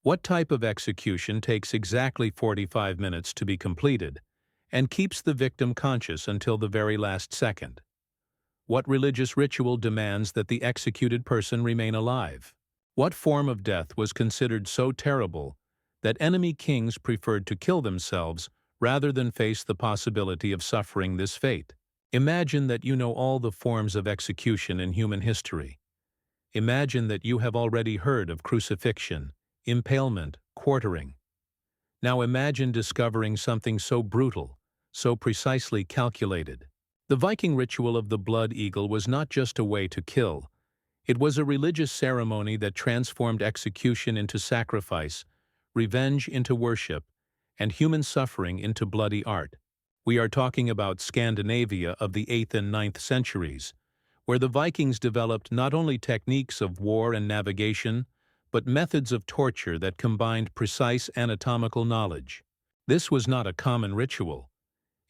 What type of execution takes exactly 45 minutes to be completed and keeps the victim conscious until the very last second? What religious ritual demands that the executed person remain alive? What form of death was considered so terrible that enemy kings preferred to kill themselves rather than face the possibility of suffering this fate? Imagine that you know all the forms of execution in human history. Imagine that you have already heard of crucifixion, impalement, quartering. Now imagine discovering something so brutal, so precisely calculated. The Viking ritual of the blood eagle was not just a way to kill. It was a religious ceremony that transformed execution into sacrifice, revenge into worship, and human suffering into bloody art. We are talking about Scandinavia of the 8th and 9th centuries, where the Vikings developed not only techniques of war and navigation, but methods of torture that combined precise anatomical knowledge. This was not a common ritual.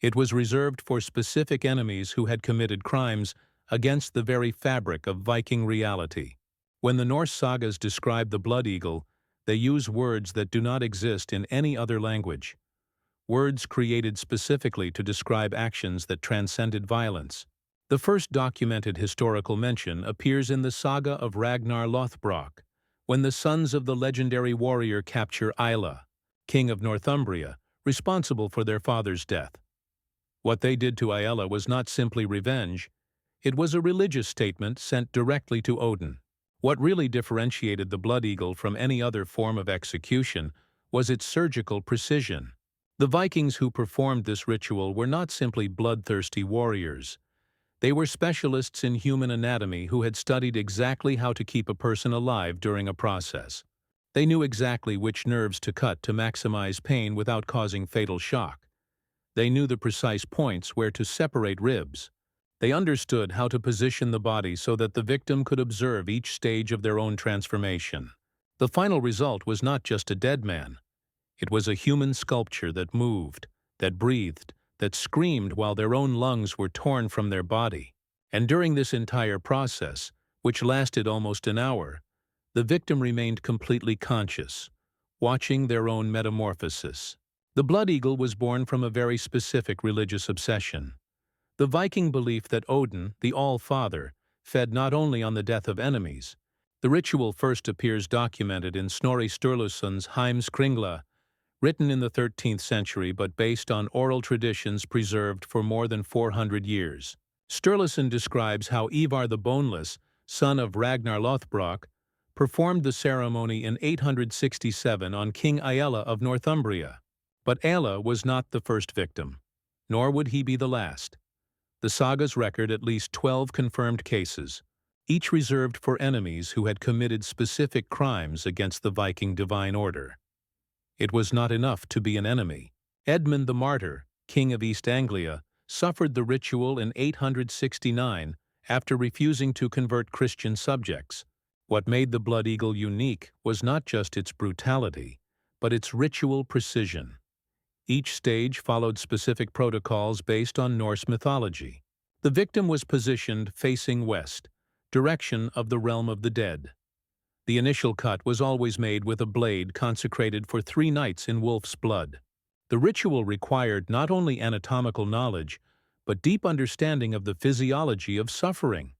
It was reserved for specific enemies who had committed crimes against the very fabric of Viking reality. When the Norse sagas describe the blood eagle, they use words that do not exist in any other language. Words created specifically to describe actions that transcended violence. The first documented historical mention appears in the saga of Ragnar Lothbrok, when the sons of the legendary warrior capture Ila, king of Northumbria, responsible for their father's death. What they did to Ila was not simply revenge, it was a religious statement sent directly to Odin. What really differentiated the blood eagle from any other form of execution was its surgical precision. The Vikings who performed this ritual were not simply bloodthirsty warriors. They were specialists in human anatomy who had studied exactly how to keep a person alive during a process. They knew exactly which nerves to cut to maximize pain without causing fatal shock. They knew the precise points where to separate ribs. They understood how to position the body so that the victim could observe each stage of their own transformation. The final result was not just a dead man. It was a human sculpture that moved, that breathed, that screamed while their own lungs were torn from their body. And during this entire process, which lasted almost an hour, the victim remained completely conscious, watching their own metamorphosis. The blood eagle was born from a very specific religious obsession. The Viking belief that Odin, the All-Father, fed not only on the death of enemies. The ritual first appears documented in Snorri Sturluson's Heimskringla, written in the 13th century but based on oral traditions preserved for more than 400 years. Sturluson describes how Ivar the Boneless, son of Ragnar Lothbrok, performed the ceremony in 867 on King Aella of Northumbria. But Aella was not the first victim, nor would he be the last. The sagas record at least 12 confirmed cases, each reserved for enemies who had committed specific crimes against the Viking divine order. It was not enough to be an enemy. Edmund the Martyr, king of East Anglia, suffered the ritual in 869 after refusing to convert Christian subjects. What made the blood eagle unique was not just its brutality, but its ritual precision. Each stage followed specific protocols based on Norse mythology. The victim was positioned facing west, direction of the realm of the dead. The initial cut was always made with a blade consecrated for 3 nights in wolf's blood. The ritual required not only anatomical knowledge, but deep understanding of the physiology of suffering.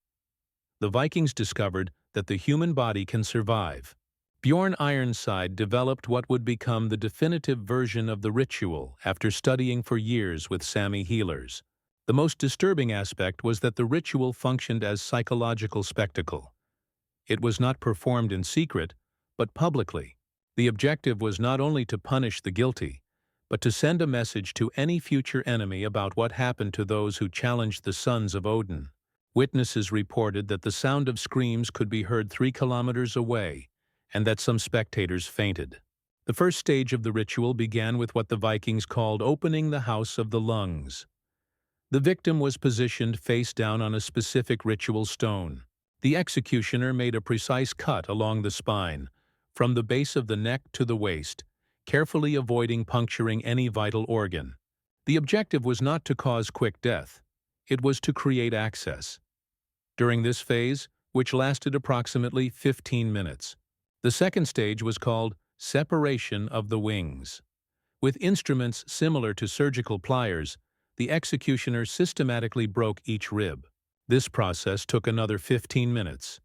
The Vikings discovered that the human body can survive. Bjorn Ironside developed what would become the definitive version of the ritual after studying for years with Sami healers. The most disturbing aspect was that the ritual functioned as psychological spectacle. It was not performed in secret, but publicly. The objective was not only to punish the guilty, but to send a message to any future enemy about what happened to those who challenged the sons of Odin. Witnesses reported that the sound of screams could be heard 3 kilometers away, and that some spectators fainted. The first stage of the ritual began with what the Vikings called opening the house of the lungs. The victim was positioned face down on a specific ritual stone. The executioner made a precise cut along the spine, from the base of the neck to the waist, carefully avoiding puncturing any vital organ. The objective was not to cause quick death. It was to create access. During this phase, which lasted approximately 15 minutes, the second stage was called separation of the wings. With instruments similar to surgical pliers, the executioner systematically broke each rib. This process took another 15 minutes.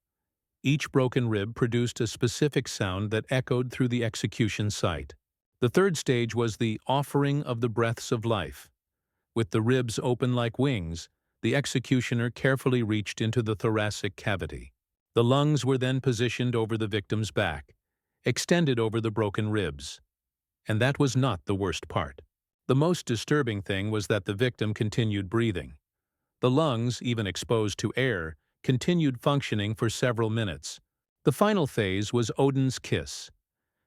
Each broken rib produced a specific sound that echoed through the execution site. The third stage was the offering of the breaths of life. With the ribs open like wings, the executioner carefully reached into the thoracic cavity. The lungs were then positioned over the victim's back, extended over the broken ribs. And that was not the worst part. The most disturbing thing was that the victim continued breathing. The lungs, even exposed to air, continued functioning for several minutes. The final phase was Odin's kiss.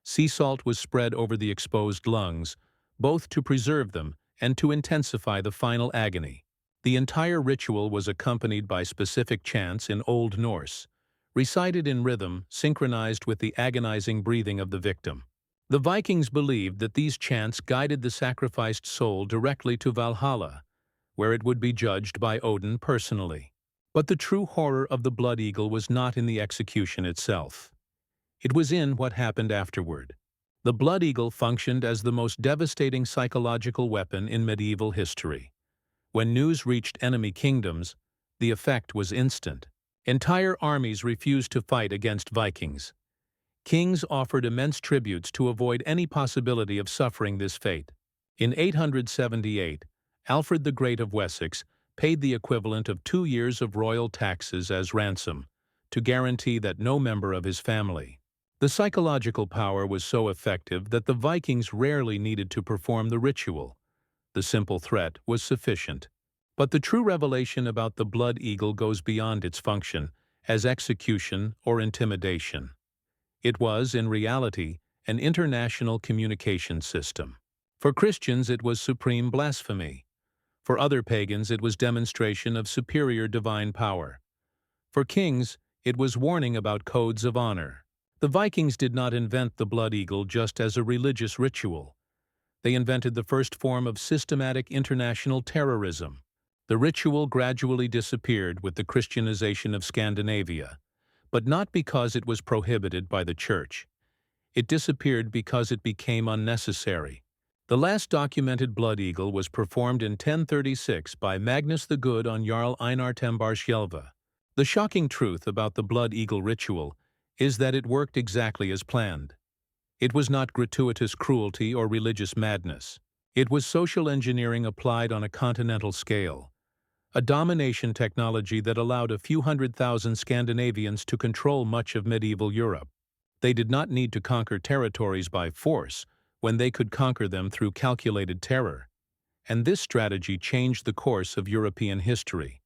Sea salt was spread over the exposed lungs, both to preserve them and to intensify the final agony. The entire ritual was accompanied by specific chants in Old Norse, recited in rhythm synchronized with the agonizing breathing of the victim. The Vikings believed that these chants guided the sacrificed soul directly to Valhalla, where it would be judged by Odin personally. But the true horror of the Blood Eagle was not in the execution itself. It was in what happened afterward. The Blood Eagle functioned as the most devastating psychological weapon in medieval history. When news reached enemy kingdoms, the effect was instant. Entire armies refused to fight against Vikings. Kings offered immense tributes to avoid any possibility of suffering this fate. In 878, Alfred the Great of Wessex paid the equivalent of 2 years of royal taxes as ransom, to guarantee that no member of his family. The psychological power was so effective that the Vikings rarely needed to perform the ritual. The simple threat was sufficient. But the true revelation about the Blood Eagle goes beyond its function as execution or intimidation. It was, in reality, an international communication system. For Christians, it was supreme blasphemy. For other pagans, it was demonstration of superior divine power. For kings, it was warning about codes of honor. The Vikings did not invent the Blood Eagle just as a religious ritual. They invented the first form of systematic international terrorism. The ritual gradually disappeared with the Christianization of Scandinavia, but not because it was prohibited by the Church. It disappeared because it became unnecessary. The last documented Blood Eagle was performed in 1036 by Magnus the Good on Jarl Einar Tambarskjölva. The shocking truth about the Blood Eagle ritual is that it worked exactly as planned. It was not gratuitous cruelty or religious madness. It was social engineering applied on a continental scale, a domination technology that allowed a few 100,000 Scandinavians to control much of medieval Europe. They did not need to conquer territories by force when they could conquer them through calculated terror. And this strategy changed the course of European history.